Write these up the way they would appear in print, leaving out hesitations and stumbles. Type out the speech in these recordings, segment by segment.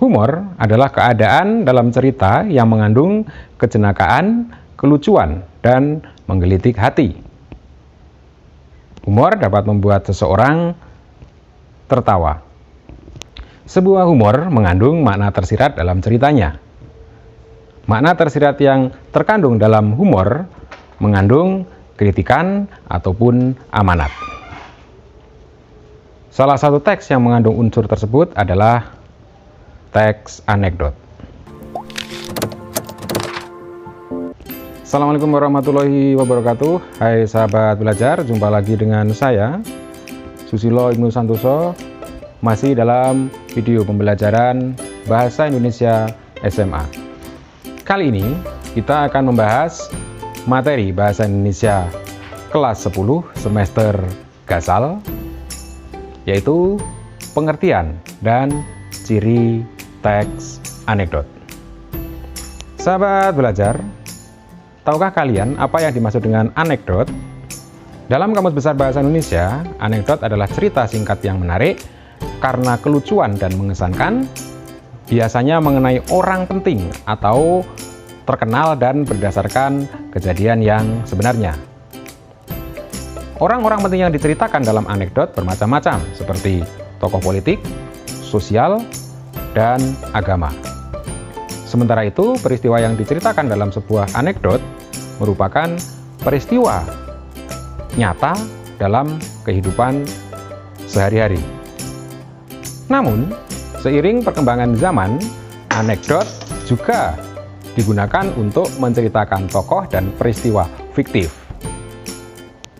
Humor adalah keadaan dalam cerita yang mengandung kejenakaan, kelucuan, dan menggelitik hati. Humor dapat membuat seseorang tertawa. Sebuah humor mengandung makna tersirat dalam ceritanya. Makna tersirat yang terkandung dalam humor mengandung kritikan ataupun amanat. Salah satu teks yang mengandung unsur tersebut adalah teks anekdot. Assalamualaikum warahmatullahi wabarakatuh. Hai sahabat belajar, jumpa lagi dengan saya Susilo Ibnu Santoso, masih dalam video pembelajaran Bahasa Indonesia SMA. Kali ini kita akan membahas materi Bahasa Indonesia kelas 10 semester Gasal, yaitu pengertian dan ciri teks anekdot. Sahabat belajar, tahukah kalian apa yang dimaksud dengan anekdot? Dalam Kamus Besar Bahasa Indonesia, anekdot adalah cerita singkat yang menarik karena kelucuan dan mengesankan, biasanya mengenai orang penting atau terkenal dan berdasarkan kejadian yang sebenarnya. Orang-orang penting yang diceritakan dalam anekdot bermacam-macam, seperti tokoh politik, sosial, dan agama. Sementara itu, peristiwa yang diceritakan dalam sebuah anekdot merupakan peristiwa nyata dalam kehidupan sehari-hari. Namun, seiring perkembangan zaman, anekdot juga digunakan untuk menceritakan tokoh dan peristiwa fiktif.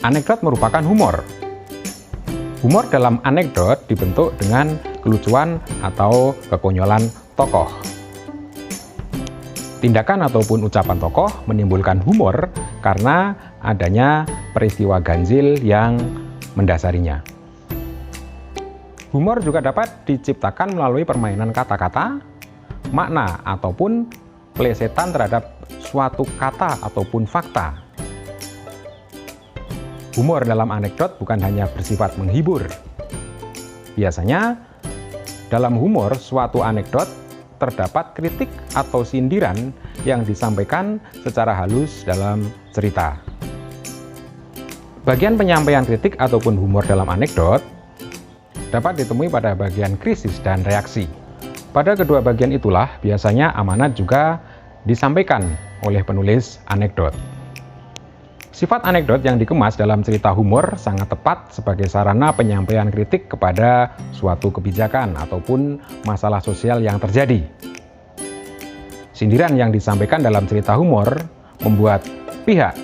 Anekdot merupakan humor. Humor dalam anekdot dibentuk dengan kelucuan atau kekonyolan tokoh. Tindakan ataupun ucapan tokoh menimbulkan humor karena adanya peristiwa ganjil yang mendasarinya. Humor juga dapat diciptakan melalui permainan kata-kata, makna, ataupun pelesetan terhadap suatu kata ataupun fakta. Humor dalam anekdot bukan hanya bersifat menghibur. Biasanya, dalam humor suatu anekdot terdapat kritik atau sindiran yang disampaikan secara halus dalam cerita. Bagian penyampaian kritik ataupun humor dalam anekdot dapat ditemui pada bagian krisis dan reaksi. Pada kedua bagian itulah biasanya amanat juga disampaikan oleh penulis anekdot. Sifat anekdot yang dikemas dalam cerita humor sangat tepat sebagai sarana penyampaian kritik kepada suatu kebijakan ataupun masalah sosial yang terjadi. Sindiran yang disampaikan dalam cerita humor membuat pihak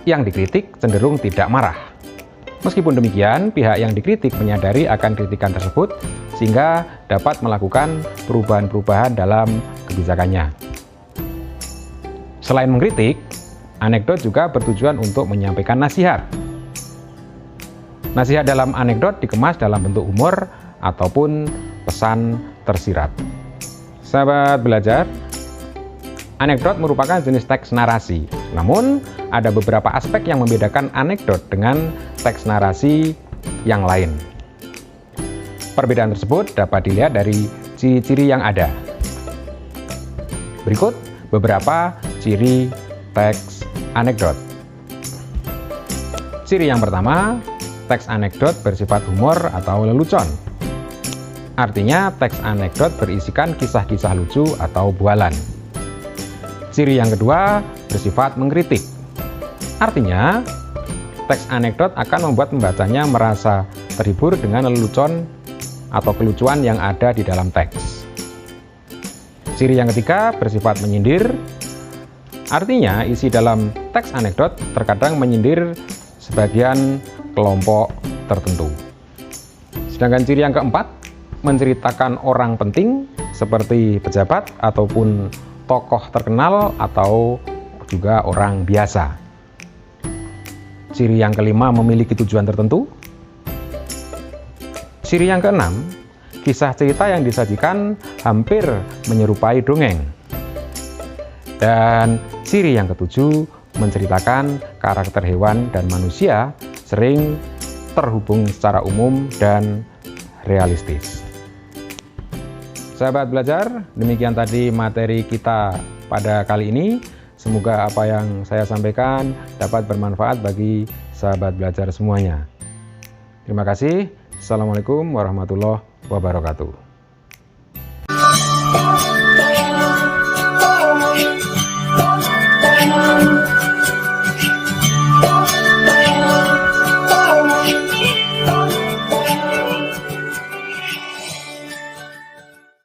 yang dikritik cenderung tidak marah. Meskipun demikian, pihak yang dikritik menyadari akan kritikan tersebut sehingga dapat melakukan perubahan-perubahan dalam kebijakannya. Selain mengkritik, anekdot juga bertujuan untuk menyampaikan nasihat. Nasihat dalam anekdot dikemas dalam bentuk humor ataupun pesan tersirat. Sahabat belajar, anekdot merupakan jenis teks narasi. Namun, ada beberapa aspek yang membedakan anekdot dengan teks narasi yang lain. Perbedaan tersebut dapat dilihat dari ciri-ciri yang ada. Berikut beberapa ciri teks anekdot. Ciri yang pertama, teks anekdot bersifat humor atau lelucon. Artinya, teks anekdot berisikan kisah-kisah lucu atau bualan. Ciri yang kedua, bersifat mengkritik. Artinya, teks anekdot akan membuat pembacanya merasa terhibur dengan lelucon atau kelucuan yang ada di dalam teks. Ciri yang ketiga, bersifat menyindir. Artinya, isi dalam teks anekdot terkadang menyindir sebagian kelompok tertentu. Sedangkan ciri yang keempat, menceritakan orang penting seperti pejabat ataupun tokoh terkenal atau juga orang biasa. Ciri yang kelima, memiliki tujuan tertentu. Ciri yang keenam, kisah cerita yang disajikan hampir menyerupai dongeng. Dan ciri yang ketujuh, menceritakan karakter hewan dan manusia sering terhubung secara umum dan realistis. Sahabat belajar, demikian tadi materi kita pada kali ini. Semoga apa yang saya sampaikan dapat bermanfaat bagi sahabat belajar semuanya. Terima kasih. Assalamualaikum warahmatullahi wabarakatuh.